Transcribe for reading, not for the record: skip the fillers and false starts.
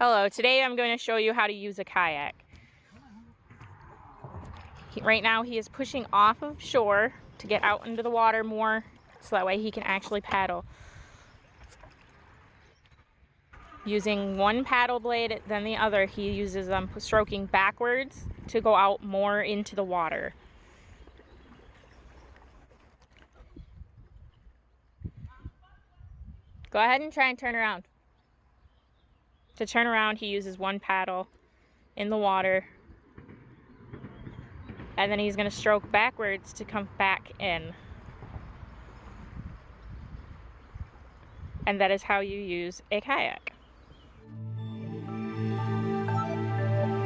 Hello, today I'm going to show you how to use a kayak. Right now he is pushing off of shore to get out into the water more so that way he can actually paddle. Using one paddle blade than the other, he uses them stroking backwards to go out more into the water. Go ahead and try and turn around. To turn around, he uses one paddle in the water, and then he's going to stroke backwards to come back in. And that is how you use a kayak.